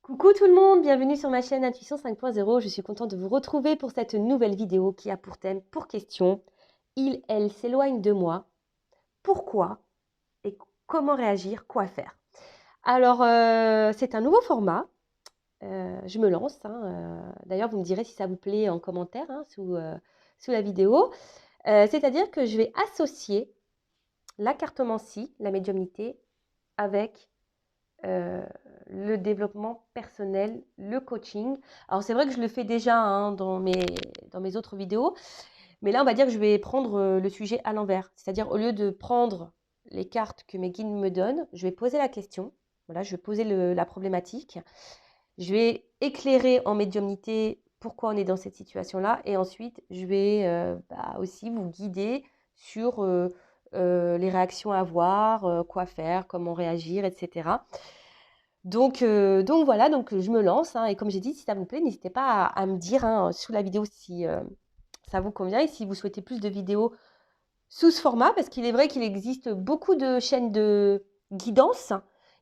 Coucou tout le monde, bienvenue sur ma chaîne Intuition 5.0. Je suis contente de vous retrouver pour cette nouvelle vidéo qui a pour thème, pour question, elle s'éloigne de moi. Pourquoi et comment réagir, quoi faire? Alors, c'est un nouveau format. Je me lance, hein, d'ailleurs, vous me direz si ça vous plaît en commentaire, hein, sous la vidéo. C'est-à-dire que je vais associer la cartomancie, la médiumnité, avec euh, le développement personnel, le coaching. Alors c'est vrai que je le fais déjà, hein, dans mes autres vidéos, mais là on va dire que je vais prendre le sujet à l'envers. C'est-à-dire au lieu de prendre les cartes que mes guides me donnent, je vais poser la question. Voilà, je vais poser la problématique. Je vais éclairer en médiumnité pourquoi on est dans cette situation-là. Et ensuite, je vais aussi vous guider sur les réactions à avoir, quoi faire, comment réagir, etc. Donc voilà, donc je me lance, hein, et comme j'ai dit, si ça vous plaît, n'hésitez pas à me dire, hein, sous la vidéo si ça vous convient et si vous souhaitez plus de vidéos sous ce format, parce qu'il est vrai qu'il existe beaucoup de chaînes de guidance.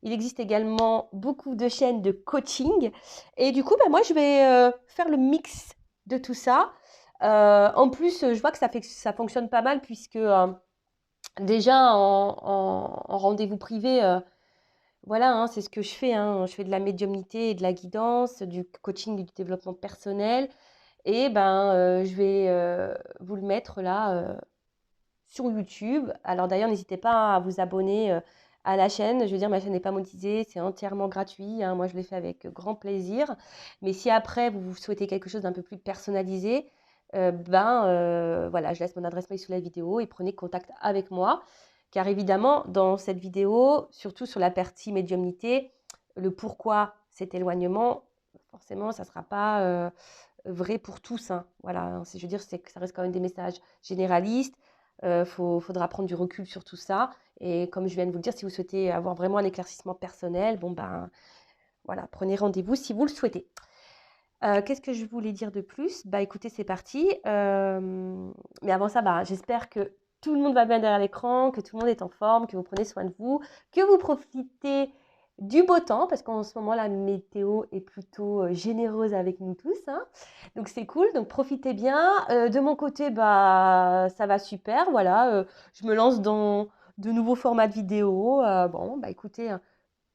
Il existe également beaucoup de chaînes de coaching. Et du coup, bah, moi, je vais faire le mix de tout ça. En plus, je vois que ça fonctionne pas mal puisque déjà en rendez-vous privé, voilà, hein, c'est ce que je fais, hein. Je fais de la médiumnité et de la guidance, du coaching et du développement personnel. Et ben, je vais vous le mettre là sur YouTube. Alors d'ailleurs, n'hésitez pas à vous abonner à la chaîne. Je veux dire, ma chaîne n'est pas monétisée, c'est entièrement gratuit, hein. Moi, je l'ai fait avec grand plaisir. Mais si après, vous souhaitez quelque chose d'un peu plus personnalisé, voilà, je laisse mon adresse mail sous la vidéo et prenez contact avec moi. Car évidemment, dans cette vidéo, surtout sur la partie médiumnité, le pourquoi cet éloignement, forcément, ça ne sera pas vrai pour tous, hein. Voilà, hein. Je veux dire, c'est que ça reste quand même des messages généralistes. Faudra prendre du recul sur tout ça. Et comme je viens de vous le dire, si vous souhaitez avoir vraiment un éclaircissement personnel, bon ben voilà, prenez rendez-vous si vous le souhaitez. Qu'est-ce que je voulais dire de plus? Bah écoutez, c'est parti. Mais avant ça, bah, j'espère que tout le monde va bien derrière l'écran, que tout le monde est en forme, que vous prenez soin de vous, que vous profitez du beau temps, parce qu'en ce moment, la météo est plutôt généreuse avec nous tous, hein. Donc c'est cool, donc profitez bien. De mon côté, bah, ça va super. Voilà, je me lance dans de nouveaux formats de vidéos. Bon, bah écoutez,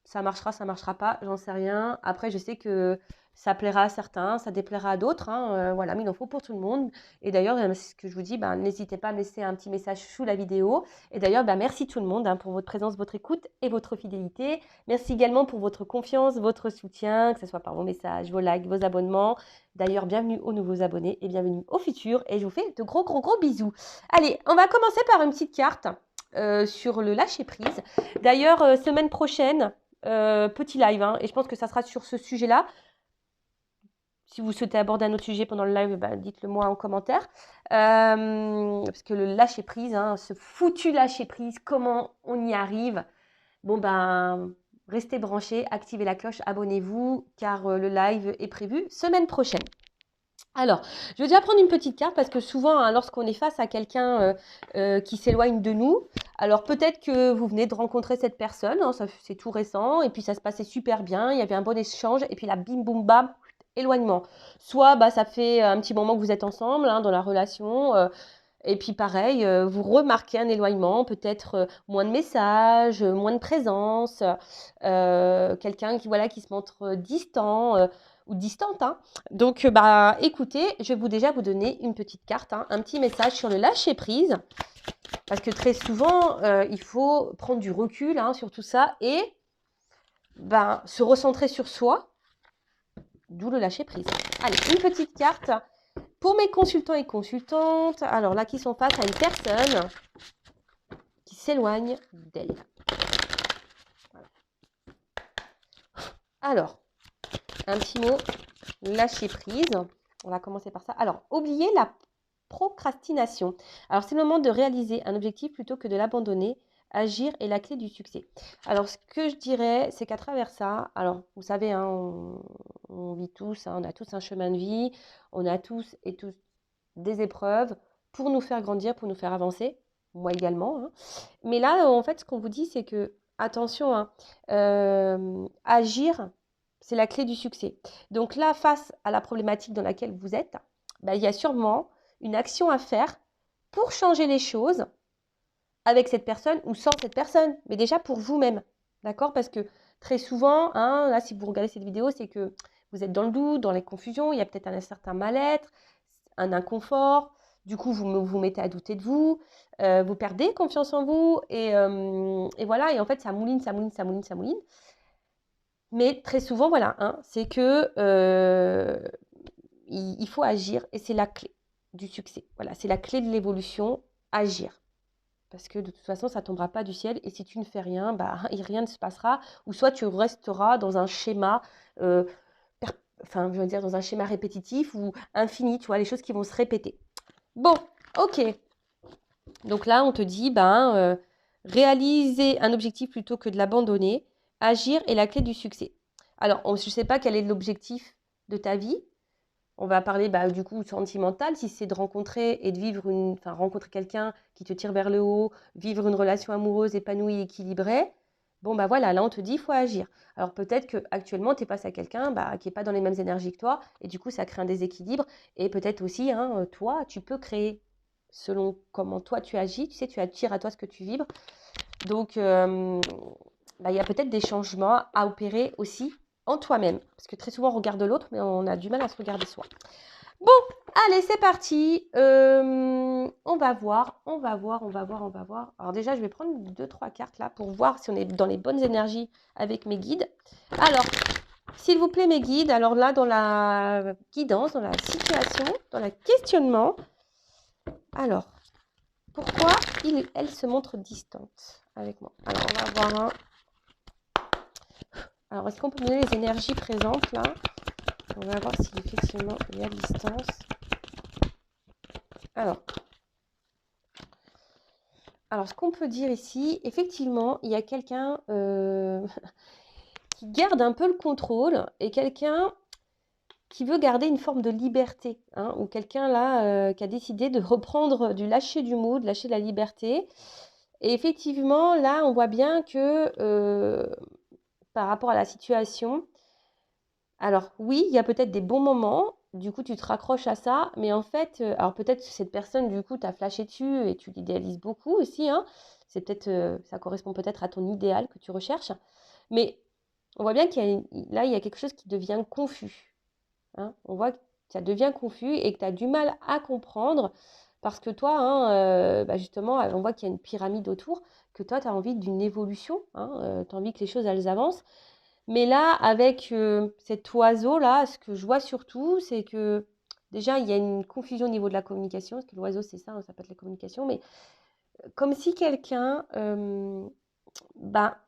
ça marchera pas, j'en sais rien. Après, je sais que ça plaira à certains, ça déplaira à d'autres, hein, voilà, mais il en faut pour tout le monde. Et d'ailleurs, c'est ce que je vous dis, ben, n'hésitez pas à me laisser un petit message sous la vidéo. Et d'ailleurs, ben, merci tout le monde, hein, pour votre présence, votre écoute et votre fidélité. Merci également pour votre confiance, votre soutien, que ce soit par vos messages, vos likes, vos abonnements. D'ailleurs, bienvenue aux nouveaux abonnés et bienvenue aux futurs. Et je vous fais de gros, gros, gros bisous. Allez, on va commencer par une petite carte sur le lâcher-prise. D'ailleurs, semaine prochaine, petit live, hein, et je pense que ça sera sur ce sujet-là. Si vous souhaitez aborder un autre sujet pendant le live, bah, dites-le moi en commentaire. Parce que le lâcher-prise, hein, ce foutu lâcher-prise, comment on y arrive? Bon, ben, restez branchés, activez la cloche, abonnez-vous, car le live est prévu semaine prochaine. Alors, je vais déjà prendre une petite carte parce que souvent, hein, lorsqu'on est face à quelqu'un qui s'éloigne de nous, alors peut-être que vous venez de rencontrer cette personne, hein, c'est tout récent, et puis ça se passait super bien, il y avait un bon échange, et puis là, bim, boum, bam, éloignement. Soit bah, ça fait un petit moment que vous êtes ensemble, hein, dans la relation, et puis pareil, vous remarquez un éloignement, peut-être moins de messages, moins de présence, quelqu'un qui, voilà, qui se montre distant ou distante, hein. Donc, bah, écoutez, je vais déjà vous donner une petite carte, hein, un petit message sur le lâcher prise, parce que très souvent, il faut prendre du recul, hein, sur tout ça et ben, se recentrer sur soi, d'où le lâcher prise. Allez, une petite carte pour mes consultants et consultantes, alors là, qui sont face à une personne qui s'éloigne d'elle. Voilà. Alors, un petit mot, lâcher prise. On va commencer par ça. Alors, oubliez la procrastination. Alors, c'est le moment de réaliser un objectif plutôt que de l'abandonner. Agir est la clé du succès. Alors, ce que je dirais, c'est qu'à travers ça, alors, vous savez, hein, on vit tous, hein, on a tous un chemin de vie, on a tous et tous des épreuves pour nous faire grandir, pour nous faire avancer, moi également, hein. Mais là, en fait, ce qu'on vous dit, c'est que, attention, hein, agir, C'est la clé du succès. Donc là, face à la problématique dans laquelle vous êtes, il y a sûrement une action à faire pour changer les choses avec cette personne ou sans cette personne, mais déjà pour vous-même, d'accord? Parce que très souvent, hein, là, si vous regardez cette vidéo, c'est que vous êtes dans le doute, dans les confusions, il y a peut-être un certain mal-être, un inconfort, du coup, vous mettez à douter de vous, vous perdez confiance en vous, et voilà, et en fait, ça mouline, ça mouline, ça mouline, ça mouline. Mais très souvent, voilà, hein, c'est que il faut agir, et c'est la clé du succès. Voilà, c'est la clé de l'évolution, agir. Parce que de toute façon, ça ne tombera pas du ciel. Et si tu ne fais rien, rien ne se passera. Ou soit tu resteras dans un schéma, je veux dire, dans un schéma répétitif ou infini, tu vois, les choses qui vont se répéter. Bon, ok. Donc là, on te dit, réaliser un objectif plutôt que de l'abandonner. Agir est la clé du succès. Alors, je ne sais pas quel est l'objectif de ta vie. On va parler du coup sentimental, si c'est de rencontrer et de vivre rencontrer quelqu'un qui te tire vers le haut, vivre une relation amoureuse épanouie, équilibrée. Bon voilà, là on te dit il faut agir. Alors peut-être qu'actuellement tu es face à quelqu'un qui n'est pas dans les mêmes énergies que toi, et du coup ça crée un déséquilibre. Et peut-être aussi, toi, tu peux créer selon comment toi tu agis, tu sais, tu attires à toi ce que tu vibres. Donc il y a peut-être des changements à opérer aussi en toi-même. Parce que très souvent, on regarde l'autre, mais on a du mal à se regarder soi. Bon, allez, c'est parti. On va voir. Alors déjà, je vais prendre 2-3 cartes là pour voir si on est dans les bonnes énergies avec mes guides. Alors, s'il vous plaît, mes guides, alors là, dans la guidance, dans la situation, dans le questionnement, alors, pourquoi elle se montre distante avec moi? Alors, on va voir un. Alors, est-ce qu'on peut me donner les énergies présentes là? On va voir si effectivement il y a distance. Alors, ce qu'on peut dire ici, effectivement, il y a quelqu'un qui garde un peu le contrôle et quelqu'un qui veut garder une forme de liberté, hein, ou quelqu'un là qui a décidé de reprendre du lâcher du mot, de lâcher de la liberté. Et effectivement, là, on voit bien que par rapport à la situation, alors oui, il y a peut-être des bons moments, du coup tu te raccroches à ça, mais en fait, alors peut-être que cette personne, du coup, t'a flashé dessus et tu l'idéalises beaucoup aussi, hein. C'est peut-être, ça correspond peut-être à ton idéal que tu recherches, mais on voit bien là, il y a quelque chose qui devient confus, hein. On voit que ça devient confus et que tu as du mal à comprendre parce que toi, hein, justement, on voit qu'il y a une pyramide autour, que toi, tu as envie d'une évolution, hein, tu as envie que les choses, elles avancent. Mais là, avec cet oiseau-là, ce que je vois surtout, c'est que déjà, il y a une confusion au niveau de la communication, parce que l'oiseau, c'est ça, hein, ça peut être la communication, mais comme si quelqu'un bah,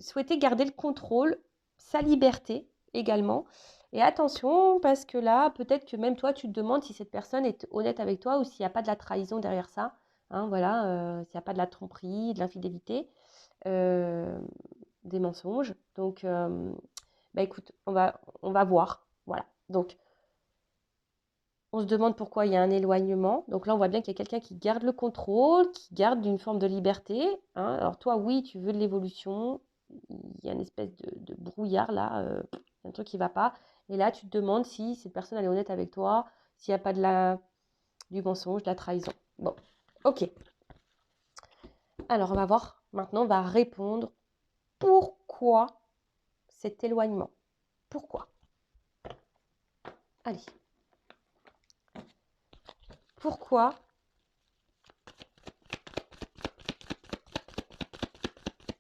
souhaitait garder le contrôle, sa liberté également. Et attention, parce que là, peut-être que même toi, tu te demandes si cette personne est honnête avec toi ou s'il n'y a pas de la trahison derrière ça. Hein, voilà, s'il n'y a pas de la tromperie, de l'infidélité. Des mensonges. Donc, écoute, on va voir. Voilà. Donc, on se demande pourquoi il y a un éloignement. Donc là, on voit bien qu'il y a quelqu'un qui garde le contrôle, qui garde une forme de liberté, hein. Alors toi, oui, tu veux de l'évolution. Il y a une espèce de brouillard là, un truc qui ne va pas. Et là, tu te demandes si cette personne elle est honnête avec toi, s'il n'y a pas du mensonge, de la trahison. Bon, ok. Alors, on va voir. Maintenant, on va répondre. Pourquoi cet éloignement? Pourquoi? Allez. Pourquoi?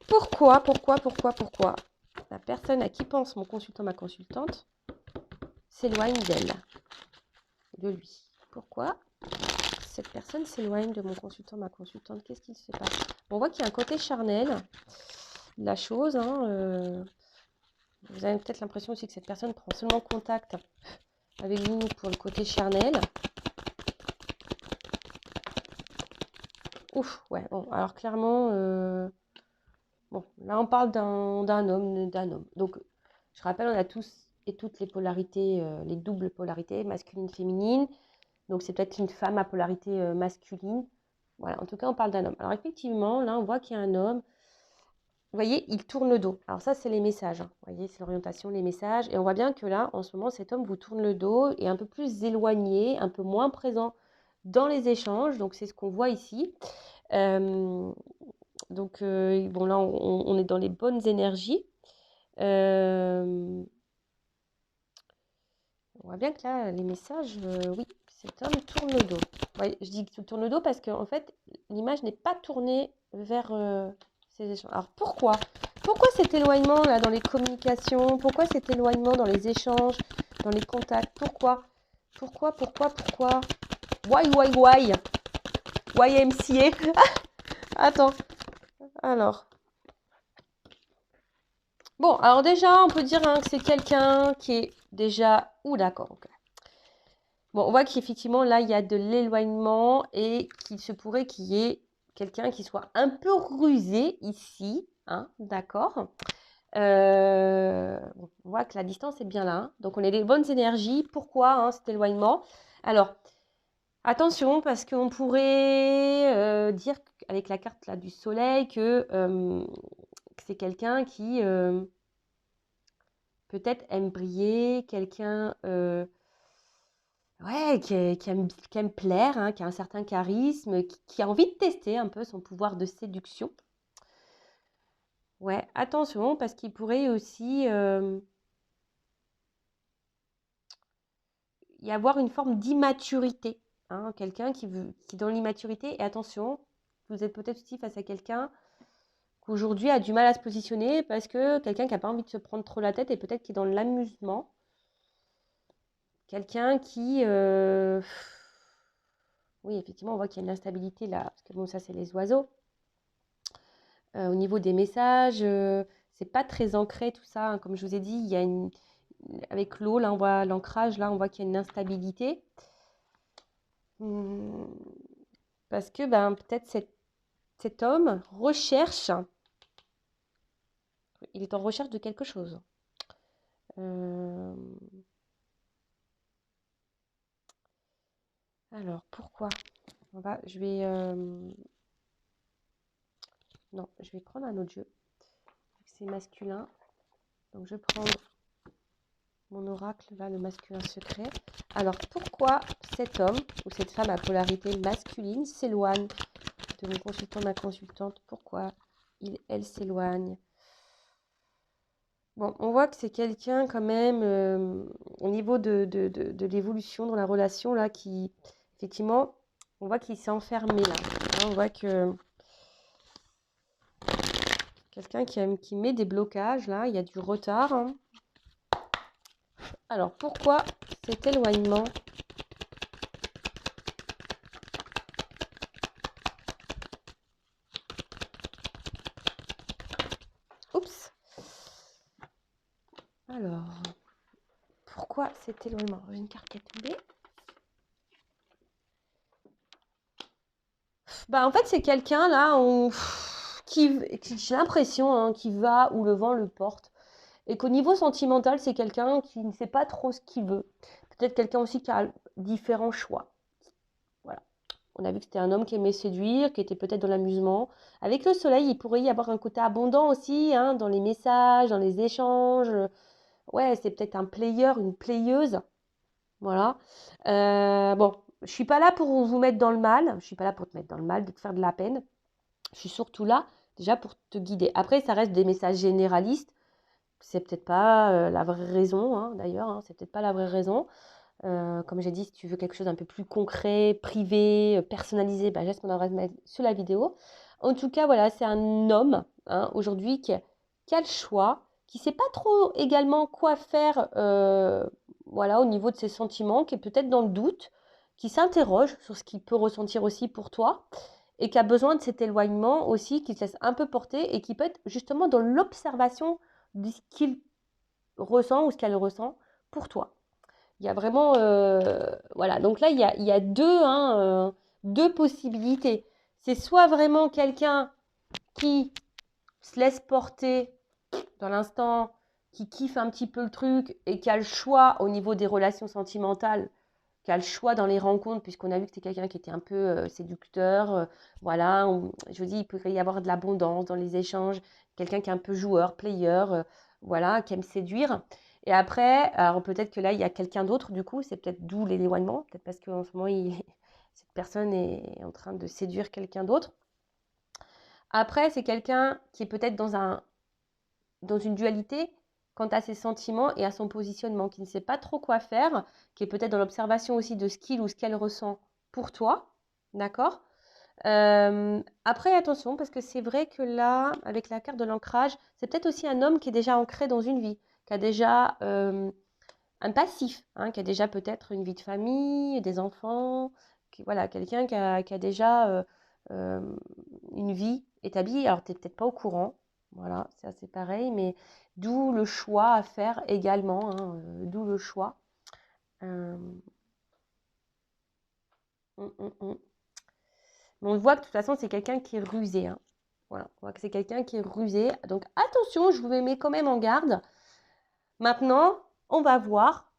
Pourquoi la personne à qui pense mon consultant, ma consultante, s'éloigne d'elle, de lui? Pourquoi cette personne s'éloigne de mon consultant, ma consultante? Qu'est-ce qui se passe? On voit qu'il y a un côté charnel de la chose, hein, vous avez peut-être l'impression aussi que cette personne prend seulement contact avec vous pour le côté charnel. Ouf, ouais, bon, alors clairement, bon, là on parle d'un homme. Donc, je rappelle, on a tous et toutes les polarités, les doubles polarités, masculine, féminine. Donc, c'est peut-être une femme à polarité masculine. Voilà, en tout cas, on parle d'un homme. Alors, effectivement, là, on voit qu'il y a un homme. voyez, il tourne le dos. Alors ça, c'est les messages, hein. Vous voyez, c'est l'orientation, les messages. Et on voit bien que là, en ce moment, cet homme vous tourne le dos et un peu plus éloigné, un peu moins présent dans les échanges. Donc, c'est ce qu'on voit ici. Donc, bon, là, on est dans les bonnes énergies. On voit bien que là, les messages, oui, cet homme tourne le dos. Ouais, je dis qu'il tourne le dos parce qu'en fait, l'image n'est pas tournée vers ces échanges. Alors pourquoi? Pourquoi cet éloignement là dans les communications? Pourquoi cet éloignement dans les échanges, dans les contacts? Pourquoi? Pourquoi? Why? YMCA? Attends. Alors. Bon, alors déjà, on peut dire hein, que c'est quelqu'un qui est déjà... Ouh, d'accord, ok. Bon, on voit qu'effectivement, là, il y a de l'éloignement et qu'il se pourrait qu'il y ait quelqu'un qui soit un peu rusé ici, hein, d'accord. On voit que la distance est bien là, hein. Donc on a des bonnes énergies. Pourquoi hein, cet éloignement? Alors, attention, parce qu'on pourrait dire avec la carte là, du soleil que c'est quelqu'un qui peut-être aime briller, quelqu'un ouais, qui aime plaire, hein, qui a un certain charisme, qui a envie de tester un peu son pouvoir de séduction. Ouais, attention, parce qu'il pourrait aussi y avoir une forme d'immaturité. Hein, quelqu'un qui est dans l'immaturité. Et attention, vous êtes peut-être aussi face à quelqu'un qui aujourd'hui a du mal à se positionner parce que quelqu'un qui n'a pas envie de se prendre trop la tête et peut-être qui est dans l'amusement. Quelqu'un qui... oui, effectivement, on voit qu'il y a une instabilité là, parce que bon, ça, c'est les oiseaux. Au niveau des messages, c'est pas très ancré tout ça, hein. Comme je vous ai dit, il y a avec l'eau, là, on voit l'ancrage, là, on voit qu'il y a une instabilité. Parce que ben, peut-être cet homme recherche, il est en recherche de quelque chose. Alors, pourquoi? Je vais... non, je vais prendre un autre jeu. C'est masculin. Donc, je prends mon oracle, là, le masculin secret. Alors, pourquoi cet homme ou cette femme à polarité masculine s'éloigne de mon consultant, ma consultante? Pourquoi elle s'éloigne? Bon, on voit que c'est quelqu'un quand même, au niveau de l'évolution dans la relation, là, qui, effectivement, on voit qu'il s'est enfermé, là. Hein, on voit que quelqu'un qui met des blocages, là, il y a du retard. Hein. Alors, pourquoi cet éloignement? Oups. Alors, pourquoi cet éloignement? J'ai une carte qui est tombée. Bah, en fait, c'est quelqu'un, là, qui j'ai l'impression, hein, qui va où le vent le porte. Et qu'au niveau sentimental, c'est quelqu'un qui ne sait pas trop ce qu'il veut. Peut-être quelqu'un aussi qui a différents choix. Voilà. On a vu que c'était un homme qui aimait séduire, qui était peut-être dans l'amusement. Avec le soleil, il pourrait y avoir un côté abondant aussi, hein, dans les messages, dans les échanges. Ouais, c'est peut-être un player, une playeuse. Voilà. Bon, je suis pas là pour vous mettre dans le mal. Je suis pas là pour te mettre dans le mal, de te faire de la peine. Je suis surtout là, déjà, pour te guider. Après, ça reste des messages généralistes. C'est peut-être pas la vraie raison, hein, d'ailleurs. Hein, c'est peut-être pas la vraie raison. Comme j'ai dit, si tu veux quelque chose d'un peu plus concret, privé, personnalisé, bah, j'ai mon adresse mail sur la vidéo. En tout cas, voilà, c'est un homme hein, aujourd'hui qui a le choix, qui ne sait pas trop également quoi faire voilà, au niveau de ses sentiments, qui est peut-être dans le doute, qui s'interroge sur ce qu'il peut ressentir aussi pour toi et qui a besoin de cet éloignement aussi, qui se laisse un peu porter et qui peut être justement dans l'observation de ce qu'il ressent ou ce qu'elle ressent pour toi. Il y a vraiment... voilà, donc là, il y a deux possibilités. C'est soit vraiment quelqu'un qui se laisse porter dans l'instant, qui kiffe un petit peu le truc et qui a le choix au niveau des relations sentimentales qui a le choix dans les rencontres, puisqu'on a vu que tu es quelqu'un qui était un peu séducteur. Voilà, je vous dis, il pourrait y avoir de l'abondance dans les échanges. Quelqu'un qui est un peu joueur, player, voilà, qui aime séduire. Et après, alors peut-être que là, il y a quelqu'un d'autre, du coup, c'est peut-être d'où l'éloignement, peut-être parce qu'en ce moment, cette personne est en train de séduire quelqu'un d'autre. Après, c'est quelqu'un qui est peut-être dans une dualité quant à ses sentiments et à son positionnement, qui ne sait pas trop quoi faire, qui est peut-être dans l'observation aussi de ce qu'il ou ce qu'elle ressent pour toi, d'accord? Après, attention, parce que c'est vrai que là, avec la carte de l'ancrage, c'est peut-être aussi un homme qui est déjà ancré dans une vie, qui a déjà un passif, hein, qui a déjà peut-être une vie de famille, des enfants, voilà, quelqu'un qui a déjà une vie établie. Alors, tu n'es peut-être pas au courant, voilà, c'est assez pareil, mais d'où le choix à faire également, hein, d'où le choix. Euh, hum, hum, hum. Mais on voit que de toute façon, c'est quelqu'un qui est rusé, hein. Voilà, on voit que c'est quelqu'un qui est rusé. Donc, attention, je vous mets quand même en garde. Maintenant, on va voir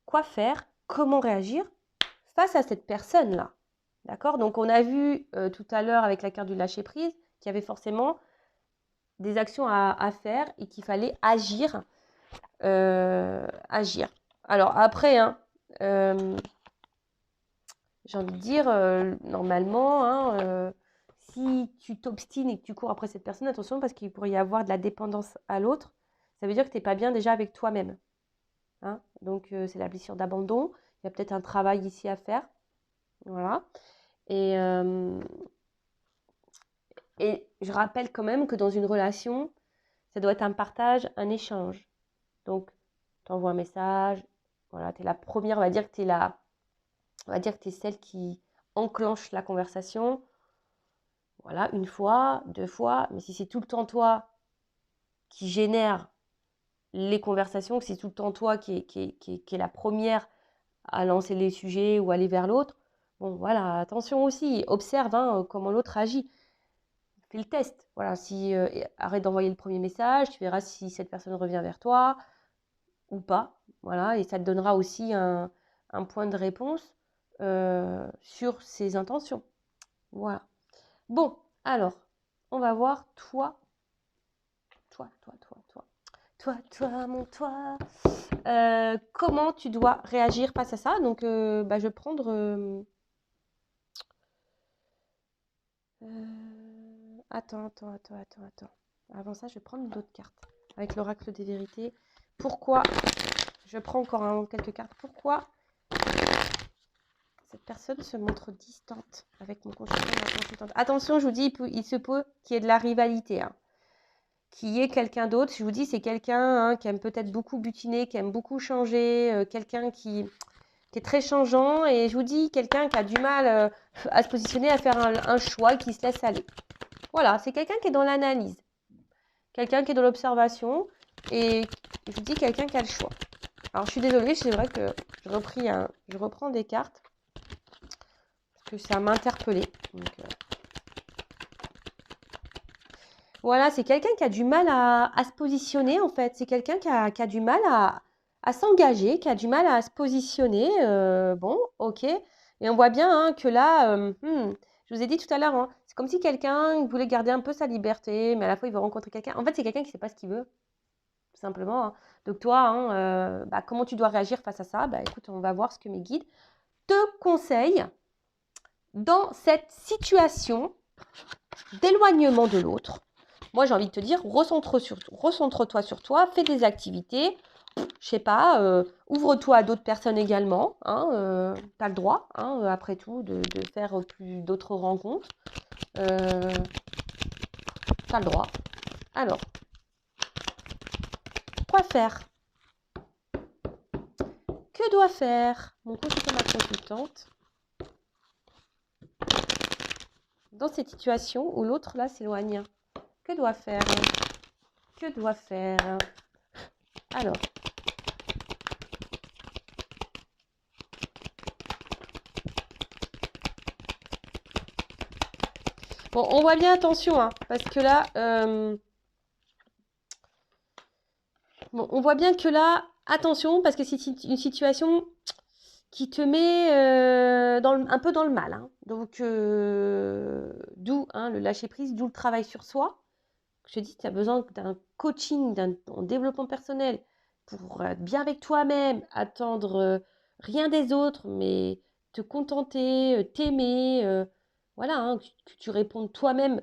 quoi faire, comment réagir face à cette personne-là. D'accord? Donc, on a vu tout à l'heure avec la carte du lâcher-prise qu'il y avait forcément des actions à faire et qu'il fallait agir. Agir. Alors, après, hein, j'ai envie de dire, normalement, hein, si tu t'obstines et que tu cours après cette personne, attention, parce qu'il pourrait y avoir de la dépendance à l'autre. Ça veut dire que tu n'es pas bien déjà avec toi-même. Hein? Donc, c'est la blessure d'abandon. Il y a peut-être un travail ici à faire. Voilà. Et je rappelle quand même que dans une relation, ça doit être un partage, un échange. Donc, tu envoies un message. Voilà, tu es la première, on va dire que tu es on va dire que tu es celle qui enclenche la conversation. Voilà, une fois, deux fois. Mais si c'est tout le temps toi qui génère les conversations, que c'est tout le temps toi qui est la première à lancer les sujets ou aller vers l'autre, bon, voilà, attention aussi, observe hein, comment l'autre agit. Fais le test. Voilà, si arrête d'envoyer le premier message, tu verras si cette personne revient vers toi ou pas. Voilà, et ça te donnera aussi un point de réponse sur ses intentions. Voilà. Bon, alors, on va voir toi, mon toi. Comment tu dois réagir face à ça? Donc, je vais prendre. Attends. Avant ça, je vais prendre d'autres cartes. Avec l'oracle des vérités. Pourquoi? Je prends encore quelques cartes. Pourquoi cette personne se montre distante avec mon consultant et ma consultante? Attention, je vous dis, il se peut qu'il y ait de la rivalité. Hein. Qu'il y ait quelqu'un d'autre. Je vous dis, c'est quelqu'un hein, qui aime peut-être beaucoup butiner, qui aime beaucoup changer, quelqu'un qui est très changeant. Et je vous dis, quelqu'un qui a du mal à se positionner, à faire un choix, qui se laisse aller. Voilà, c'est quelqu'un qui est dans l'analyse. Quelqu'un qui est dans l'observation. Et je vous dis, quelqu'un qui a le choix. Alors, je suis désolée, c'est vrai que je reprends des cartes. Parce que ça m'a interpellée. Voilà, c'est quelqu'un qui a du mal à se positionner, en fait. C'est quelqu'un qui a du mal à s'engager, qui a du mal à se positionner. Bon, ok. Et on voit bien hein, que là, je vous ai dit tout à l'heure, hein, c'est comme si quelqu'un voulait garder un peu sa liberté, mais à la fois, il veut rencontrer quelqu'un. En fait, c'est quelqu'un qui ne sait pas ce qu'il veut, tout simplement. Hein. Donc toi, hein, comment tu dois réagir face à ça? Écoute, on va voir ce que mes guides te conseillent dans cette situation d'éloignement de l'autre. Moi, j'ai envie de te dire, recentre-toi sur toi, fais des activités, je sais pas, ouvre-toi à d'autres personnes également. Hein, tu as le droit, hein, après tout, de faire d'autres rencontres. Tu as le droit. Alors, quoi faire? Que doit faire mon consultant, ma consultante dans cette situation où l'autre, là, s'éloigne? Que doit faire? Que doit faire? Alors, bon, on voit bien, attention, hein, parce que là, bon, on voit bien que là, attention, parce que c'est une situation qui te met un peu dans le mal, hein. Donc, d'où hein, le lâcher-prise, d'où le travail sur soi. Je te dis, tu as besoin d'un coaching, d'un développement personnel pour être bien avec toi-même, attendre rien des autres, mais te contenter, t'aimer, voilà, hein, que tu répondes toi-même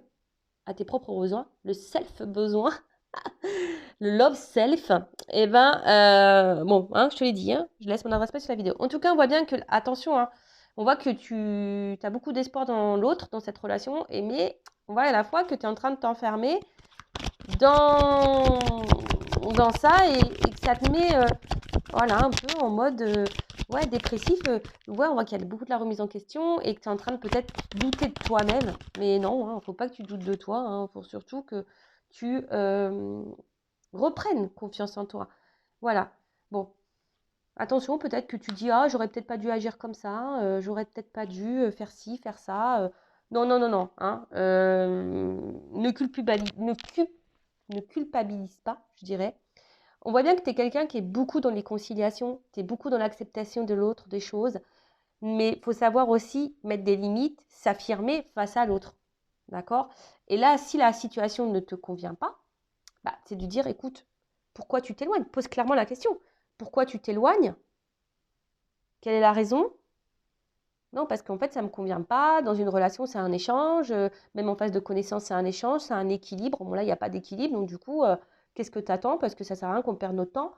à tes propres besoins, le self-besoin, le love self, et ben, bon, hein, je te l'ai dit, hein, je laisse mon adresse mail sur la vidéo. En tout cas, on voit bien que, attention, hein, on voit que tu as beaucoup d'espoir dans l'autre, dans cette relation, mais on voit à la fois que tu es en train de t'enfermer dans, dans ça et que ça te met voilà, un peu en mode ouais, dépressif. Ouais, on voit qu'il y a beaucoup de la remise en question et que tu es en train de peut-être douter de toi-même. Mais non, il ne faut pas que tu doutes de toi. Il faut surtout que tu reprennes confiance en toi. Voilà. Bon, attention, peut-être que tu dis, ah, j'aurais peut-être pas dû agir comme ça, j'aurais peut-être pas dû faire ci, faire ça. Non, non, non, non. Hein, ne culpabilise pas, je dirais. On voit bien que tu es quelqu'un qui est beaucoup dans les conciliations, tu es beaucoup dans l'acceptation de l'autre, des choses, mais il faut savoir aussi mettre des limites, s'affirmer face à l'autre. D'accord? Et là, si la situation ne te convient pas, bah, c'est de dire, écoute, pourquoi tu t'éloignes? Pose clairement la question. Pourquoi tu t'éloignes? Quelle est la raison? Non, parce qu'en fait, ça ne me convient pas. Dans une relation, c'est un échange. Même en phase de connaissance, c'est un échange, c'est un équilibre. Bon, là, il n'y a pas d'équilibre. Donc, du coup, qu'est-ce que tu attends? Parce que ça ne sert à rien qu'on perde notre temps.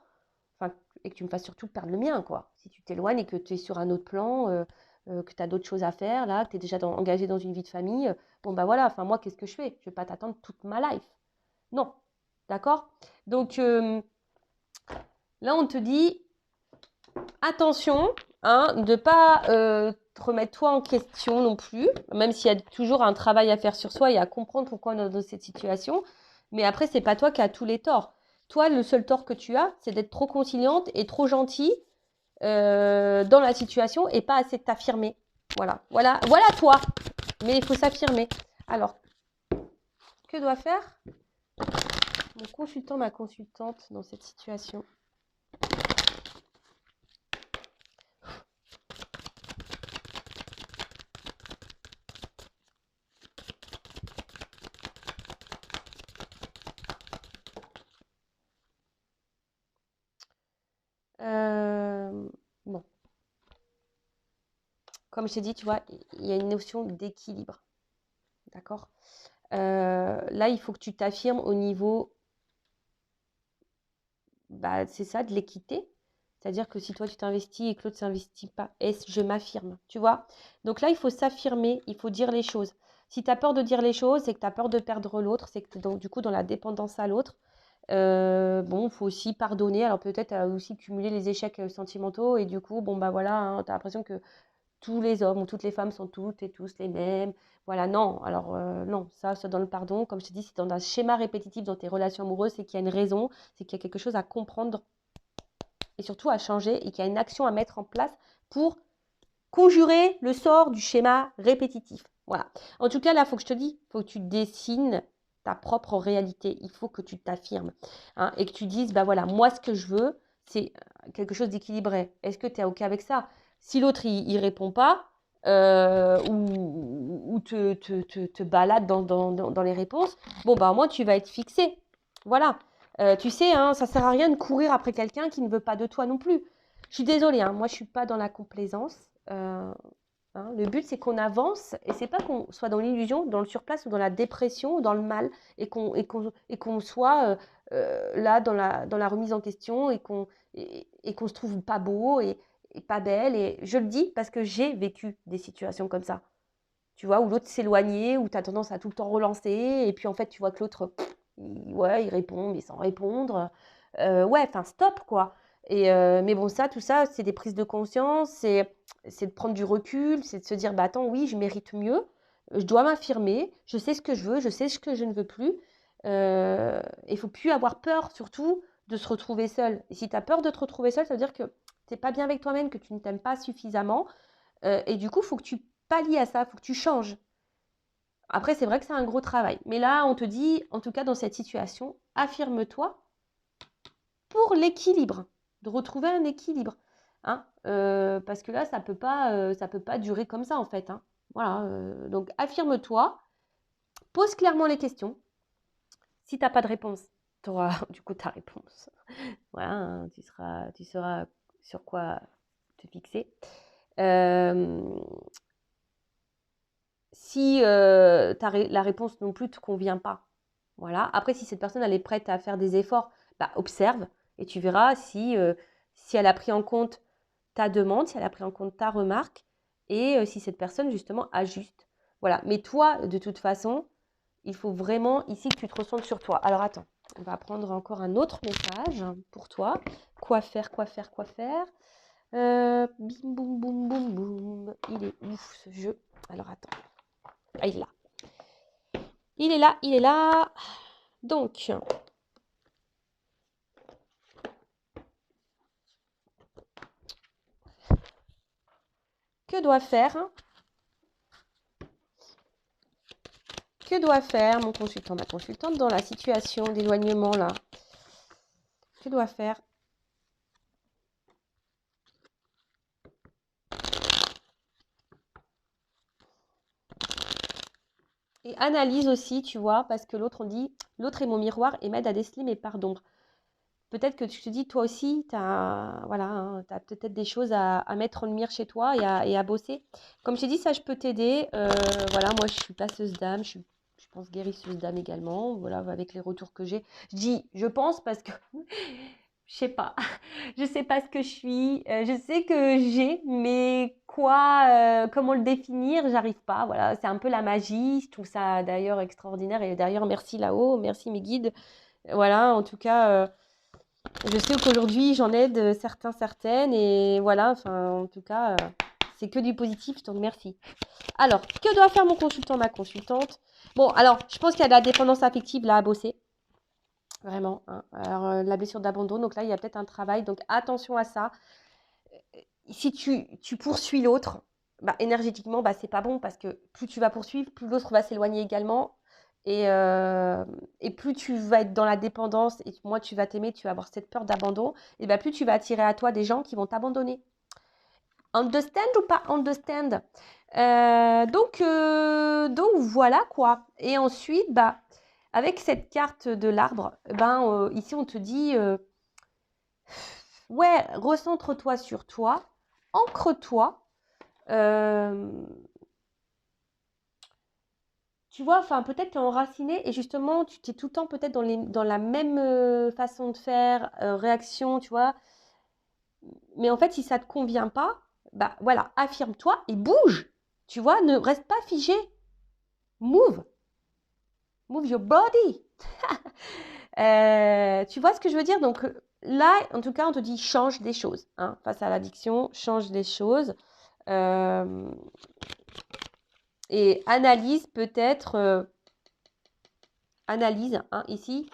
Enfin, et que tu me fasses surtout perdre le mien, quoi. Si tu t'éloignes et que tu es sur un autre plan, que tu as d'autres choses à faire, là, que tu es déjà engagé dans une vie de famille, bon, bah voilà, enfin, moi, qu'est-ce que je fais? Je ne vais pas t'attendre toute ma life. Non. D'accord? Donc, là, on te dit, attention, hein, de ne pas te remettre toi en question non plus, même s'il y a toujours un travail à faire sur soi et à comprendre pourquoi on est dans cette situation. Mais après, c'est pas toi qui as tous les torts. Toi, le seul tort que tu as, c'est d'être trop conciliante et trop gentille dans la situation et pas assez de t'affirmer. Voilà, voilà, voilà toi. Mais il faut s'affirmer. Alors, que doit faire mon consultant, ma consultante dans cette situation? Bon, comme je t'ai dit, tu vois, il y a une notion d'équilibre. D'accord? Là, il faut que tu t'affirmes au niveau, bah, c'est ça, de l'équité. C'est-à-dire que si toi, tu t'investis et que l'autre ne s'investit pas, est-ce je m'affirme, tu vois? Donc là, il faut s'affirmer, il faut dire les choses. Si tu as peur de dire les choses, c'est que tu as peur de perdre l'autre, c'est que tu es donc, du coup dans la dépendance à l'autre. Bon, il faut aussi pardonner. Alors peut-être aussi cumuler les échecs sentimentaux et du coup, bon, bah voilà, hein, tu as l'impression que tous les hommes ou toutes les femmes sont toutes et tous les mêmes. Voilà, non. Alors, non, ça, c'est dans le pardon. Comme je te dis, c'est dans un schéma répétitif dans tes relations amoureuses, c'est qu'il y a une raison, c'est qu'il y a quelque chose à comprendre et surtout à changer et qu'il y a une action à mettre en place pour conjurer le sort du schéma répétitif. Voilà. En tout cas, là, il faut que je te dise, il faut que tu dessines ta propre réalité. Il faut que tu t'affirmes hein, et que tu dises, bah voilà, moi, ce que je veux, c'est quelque chose d'équilibré. Est-ce que tu es OK avec ça? Si l'autre, il répond pas ou te balade dans les réponses, bon, bah au moins, tu vas être fixé. Voilà. Tu sais, hein, ça ne sert à rien de courir après quelqu'un qui ne veut pas de toi non plus. Je suis désolée, hein, moi, je ne suis pas dans la complaisance. Hein, le but, c'est qu'on avance et c'est pas qu'on soit dans l'illusion, dans le surplace ou dans la dépression ou dans le mal et qu'on soit là dans la remise en question et qu'on se trouve pas beau et pas belle. Et je le dis parce que j'ai vécu des situations comme ça. Tu vois, où l'autre s'éloignait, où tu as tendance à tout le temps relancer et puis en fait, tu vois que l'autre, ouais, il répond, mais sans répondre. Ouais, enfin, stop, quoi. Et, mais bon, tout ça, c'est des prises de conscience, c'est de prendre du recul, c'est de se dire, bah attends, oui, je mérite mieux, je dois m'affirmer, je sais ce que je veux, je sais ce que je ne veux plus. Il ne faut plus avoir peur, surtout, de se retrouver seul. Et si tu as peur de te retrouver seul, ça veut dire que tu n'es pas bien avec toi-même, que tu ne t'aimes pas suffisamment. Et du coup, il faut que tu pallies à ça, il faut que tu changes. Après, c'est vrai que c'est un gros travail. Mais là, on te dit, en tout cas dans cette situation, affirme-toi pour l'équilibre, de retrouver un équilibre. hein, parce que là, ça peut pas durer comme ça, en fait, hein. Voilà, donc affirme-toi, pose clairement les questions. Si tu as pas de réponse, tu auras du coup ta réponse. Voilà, hein, tu sauras sur quoi te fixer. Si la réponse non plus ne te convient pas, voilà. Après, si cette personne elle est prête à faire des efforts, bah, observe et tu verras si elle a pris en compte ta demande, si elle a pris en compte ta remarque et si cette personne justement ajuste. Voilà. Mais toi, de toute façon, il faut vraiment ici que tu te recentres sur toi. Alors attends, on va prendre encore un autre message pour toi. Quoi faire, quoi faire, quoi faire bim, boum, boum, boum, boum. Il est ouf ce jeu. Alors attends. Ah, il est là. Il est là, il est là. Donc, que doit faire mon consultant, ma consultante dans la situation d'éloignement là? Que doit faire? Et analyse aussi, tu vois, parce que l'autre, on dit, l'autre est mon miroir et m'aide à déceler mes parts d'ombre. Peut-être que tu te dis, toi aussi, tu as, voilà, hein, t'as peut-être des choses à mettre en lumière chez toi et à bosser. Comme je t'ai dit, ça, je peux t'aider. Voilà, moi, je suis passeuse d'âme, je pense guérisseuse d'âme également, voilà, avec les retours que j'ai. Je dis, je pense parce que je sais pas. Je sais pas ce que je suis. Je sais que j'ai, mais quoi, comment le définir, j'arrive pas. Voilà, c'est un peu la magie. Je trouve ça d'ailleurs extraordinaire. Et d'ailleurs, merci là-haut, merci mes guides. Voilà, en tout cas, je sais qu'aujourd'hui, j'en aide certains, certaines. Et voilà, enfin, en tout cas, c'est que du positif. Donc, merci. Alors, que doit faire mon consultant, ma consultante? Bon, alors, je pense qu'il y a de la dépendance affective là à bosser. Vraiment, hein. Alors, la blessure d'abandon, donc là, il y a peut-être un travail. Donc, attention à ça. Si tu poursuis l'autre, bah, énergétiquement, bah, c'est pas bon parce que plus tu vas poursuivre, plus l'autre va s'éloigner également. Et plus tu vas être dans la dépendance et moins tu vas t'aimer, tu vas avoir cette peur d'abandon, et bah, plus tu vas attirer à toi des gens qui vont t'abandonner. Understand ou pas understand? Donc voilà quoi. Et ensuite, bah, avec cette carte de l'arbre, ben, ici on te dit, ouais, recentre-toi sur toi, ancre-toi. Tu vois, enfin, peut-être tu es enraciné et justement, tu es tout le temps peut-être dans la même façon de faire, réaction, tu vois. Mais en fait, si ça ne te convient pas, bah voilà, affirme-toi et bouge. Tu vois, ne reste pas figé. Move. Move your body. Tu vois ce que je veux dire? Donc là, en tout cas, on te dit change des choses. Hein, face à l'addiction, change des choses. Euh, et analyse peut-être, analyse hein, ici,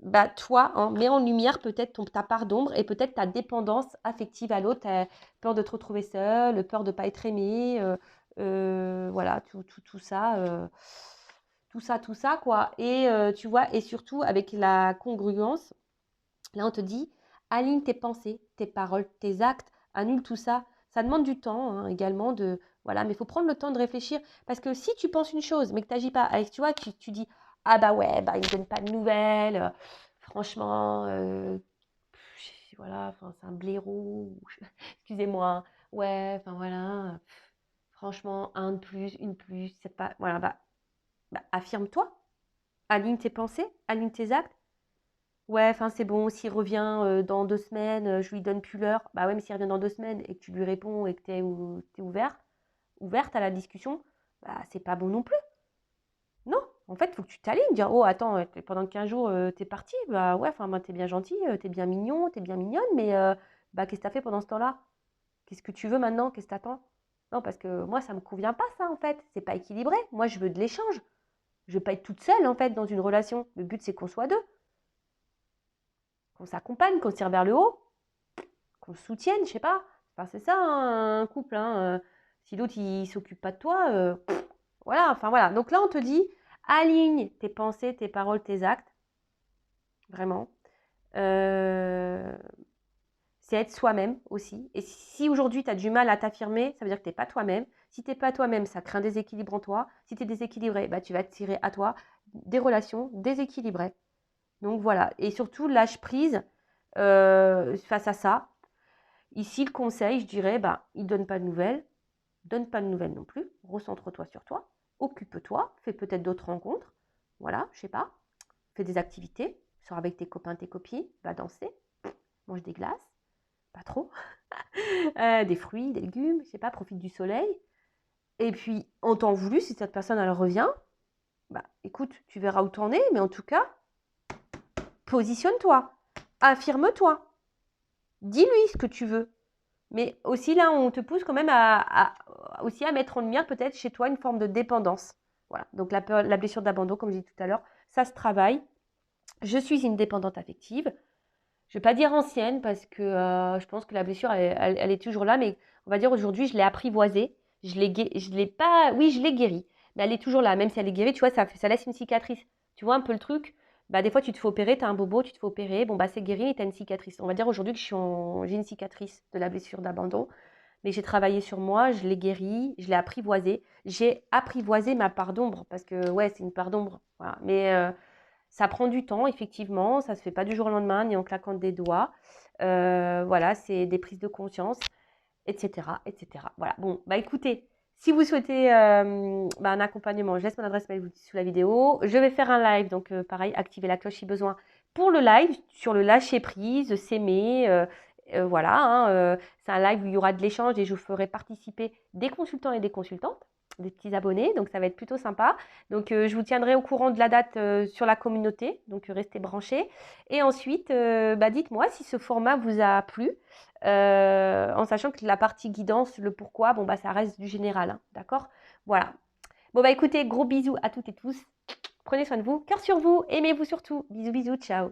bah, toi, hein, mets en lumière peut-être ta part d'ombre et peut-être ta dépendance affective à l'autre, peur de te retrouver seule, peur de ne pas être aimée, voilà, tout ça, quoi. Et tu vois, et surtout avec la congruence, là, on te dit, aligne tes pensées, tes paroles, tes actes, annule tout ça. Ça demande du temps hein, également voilà, mais il faut prendre le temps de réfléchir parce que si tu penses une chose mais que tu n'agis pas, avec, tu vois, tu dis, ah bah ouais, bah il ne donne pas de nouvelles, franchement, voilà, enfin c'est un blaireau, excusez-moi, hein. Ouais, enfin voilà, franchement, un de plus, une de plus, c'est pas, voilà, bah affirme-toi, aligne tes pensées, aligne tes actes. Ouais, enfin c'est bon, s'il revient dans 2 semaines, je lui donne plus l'heure. Bah ouais, mais s'il revient dans 2 semaines et que tu lui réponds et que tu es, ouverte à la discussion, bah c'est pas bon non plus. Non, en fait, il faut que tu t'alignes, dire, oh attends, pendant 15 jours, t'es parti, bah ouais, enfin, t'es bien gentil, t'es bien mignon, t'es bien mignonne, mais bah qu'est-ce que t'as fait pendant ce temps-là? Qu'est-ce que tu veux maintenant? Qu'est-ce que t'attends? Non, parce que moi, ça me convient pas, ça, en fait. C'est pas équilibré. Moi, je veux de l'échange. Je veux pas être toute seule, en fait, dans une relation. Le but, c'est qu'on soit deux, qu'on s'accompagne, qu'on se tire vers le haut, qu'on se soutienne, je sais pas. Enfin, c'est ça, hein, un couple, hein. Si l'autre, il s'occupe pas de toi, voilà, enfin voilà. Donc là, on te dit, aligne tes pensées, tes paroles, tes actes, vraiment. c'est être soi-même aussi. Et si aujourd'hui, tu as du mal à t'affirmer, ça veut dire que tu n'es pas toi-même. Si tu n'es pas toi-même, ça crée un déséquilibre en toi. Si tu es déséquilibré, bah, tu vas attirer à toi des relations déséquilibrées. Donc voilà. Et surtout, lâche prise face à ça. Ici, le conseil, je dirais, bah, il ne donne pas de nouvelles. Donne pas de nouvelles non plus. Recentre-toi sur toi. Occupe-toi. Fais peut-être d'autres rencontres. Voilà, je sais pas. Fais des activités. Sors avec tes copains, tes copines. Va danser. Mange des glaces. Pas trop. Des fruits, des légumes. Je sais pas, profite du soleil. Et puis, en temps voulu, si cette personne, elle revient, bah, écoute, tu verras où t'en es. Mais en tout cas, positionne-toi. Affirme-toi. Dis-lui ce que tu veux. Mais aussi là, on te pousse quand même aussi à mettre en lumière peut-être chez toi une forme de dépendance. Voilà, donc la blessure d'abandon, comme je disais tout à l'heure, ça se travaille. Je suis une dépendante affective. Je ne vais pas dire ancienne parce que je pense que la blessure, elle est toujours là, mais on va dire aujourd'hui, je l'ai apprivoisée. Je l'ai pas, oui, je l'ai guérie, mais elle est toujours là. Même si elle est guérie, tu vois, ça laisse une cicatrice. Tu vois un peu le truc? Bah, des fois, tu te fais opérer, tu as un bobo, tu te fais opérer. Bon, bah, c'est guéri et tu as une cicatrice. On va dire aujourd'hui que j'ai une cicatrice de la blessure d'abandon. Mais j'ai travaillé sur moi, je l'ai guéri, je l'ai apprivoisé. J'ai apprivoisé ma part d'ombre parce que, ouais, c'est une part d'ombre. Voilà. Mais ça prend du temps, effectivement. Ça ne se fait pas du jour au lendemain, ni en claquant des doigts. Voilà, c'est des prises de conscience, etc., etc. Voilà. Bon, bah écoutez, si vous souhaitez un accompagnement, je laisse mon adresse mail sous la vidéo. Je vais faire un live, donc pareil, activez la cloche si besoin pour le live sur le lâcher prise, s'aimer. Voilà, hein, c'est un live où il y aura de l'échange et je vous ferai participer des consultants et des consultantes, des petits abonnés, donc ça va être plutôt sympa. Donc je vous tiendrai au courant de la date sur la communauté, donc restez branchés. Et ensuite, dites-moi si ce format vous a plu, en sachant que la partie guidance, le pourquoi, bon ça reste du général, hein, d'accord? Voilà. Bon écoutez, gros bisous à toutes et tous. Prenez soin de vous, cœur sur vous, aimez-vous surtout. Bisous, bisous, ciao.